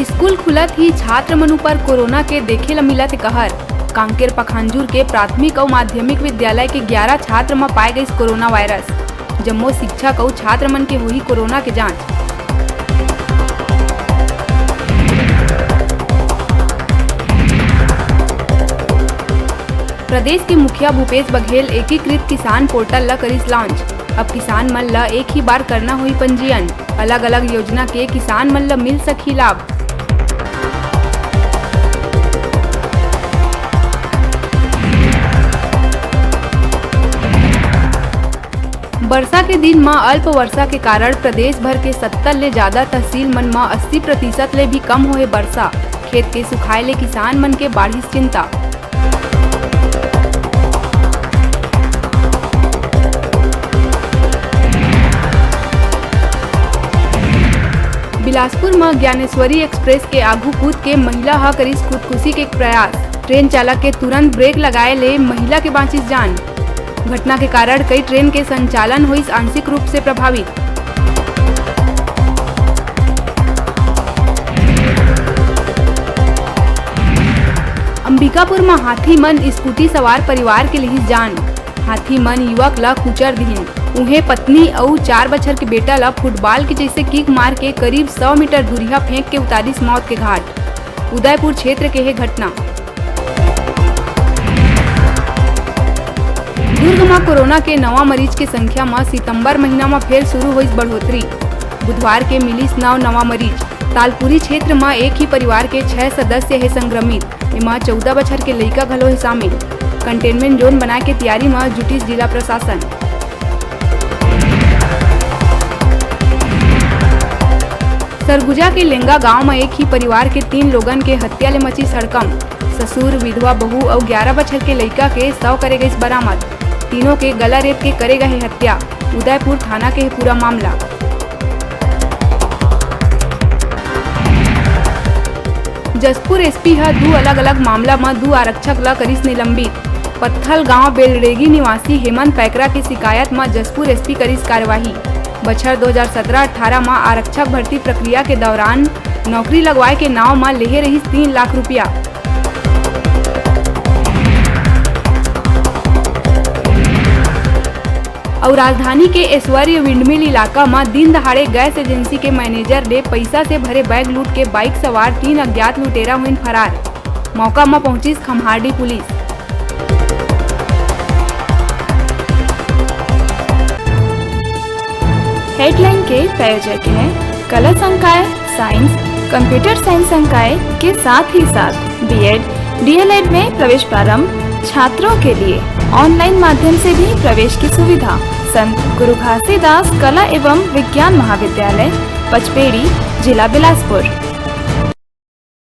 School खुलत ही छात्र मन ऊपर कोरोना के देखे ल मिलत कहर। कांकेर पखांजूर के प्राथमिक और माध्यमिक विद्यालय के 11 छात्र में पाए गए कोरोना वायरस। जम्मो शिक्षक और छात्र मन के हुई कोरोना के जांच। प्रदेश के मुखिया भूपेश बघेल एकीकृत किसान पोर्टल ला करिस लॉन्च। अब किसान मन ला एक ही बार करना हुई पंजीयन। अलग अलग योजना के किसान मन ला मिल सकी लाभ। वर्षा के दिन में अल्प वर्षा के कारण प्रदेश भर के 70 ले ज्यादा तहसील मन में 80% ले भी कम होए वर्षा। खेत के सुखाए ले किसान मन के बाढ़ी चिंता। बिलासपुर में ज्ञानेश्वरी एक्सप्रेस के आगू कूद के महिला ह करिस खुदकुशी के प्रयास। ट्रेन चालक के तुरंत ब्रेक लगाए ले महिला के बाँचिस जान। घटना के कारण कई ट्रेन के संचालन हुई आंशिक रूप से प्रभावित। अंबिकापुर में हाथी मन स्कूटी सवार परिवार के लिए जान। हाथी मन युवक ला कुचर दिहिन। उन्हें पत्नी और 4 बछर के बेटा ला फुटबॉल के जैसे किक मार के करीब 100 मीटर दूरिया फेंक के उतारिस मौत के घाट। उदयपुर क्षेत्र के है घटना। दुर्ग में कोरोना के नवा मरीज के संख्या में सितंबर महीना में फिर शुरू हुई बढ़ोतरी। बुधवार के मिलिस नवा मरीज। तालपुरी क्षेत्र में एक ही परिवार के 6 सदस्य है संक्रमित। इमा 14 बछर के लड़का घलो है शामिल। कंटेनमेंट जोन बनाए के तैयारी में जुटिस जिला प्रशासन। सरगुजा के लेंगा गांव में एक ही परिवार के 3 लोगन के हत्या ले मची सड़कम। ससुर, विधवा बहू और 11 बछर के लड़का के 100 करे गई बरामद। तीनों के गला रेत के करे गए हत्या। उदयपुर थाना के है पूरा मामला। जसपुर एसपी है 2 अलग अलग मामला में 2 आरक्षक ला करिस निलंबित। पत्थल गांव बेलरेगी निवासी हेमंत पैकरा की शिकायत में जसपुर एसपी करिस कार्यवाही। बछर 2017-18 में आरक्षक भर्ती प्रक्रिया के दौरान नौकरी लगवाए के नाव में लेहे रही 3 लाख रुपया। और राजधानी के ऐश्वर्य विंडमिल इलाका में दिन दहाड़े गैस एजेंसी के मैनेजर ने पैसा से भरे बैग लूट के बाइक सवार 3 अज्ञात लुटेरा हुए फरार। मौका में पहुंची खमहारडी पुलिस। हेडलाइन के प्रायोजक हैं कला संकाय साइंस, कंप्यूटर साइंस संकाय के साथ ही साथ बीएड, डीएलएड में प्रवेश प्रारंभ। छात्रों के लिए ऑनलाइन माध्यम से भी प्रवेश की सुविधा। संत गुरु घासीदास कला एवं विज्ञान महाविद्यालय, पचपेड़ी, जिला बिलासपुर।